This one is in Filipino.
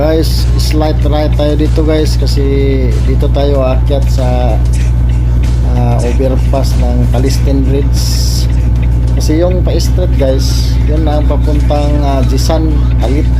guys, slight right tayo dito guys, kasi dito tayo aakyat sa overpass ng Calistin Bridge. Kasi yung pa-street guys, yun na ang papuntang Jisan, Talit.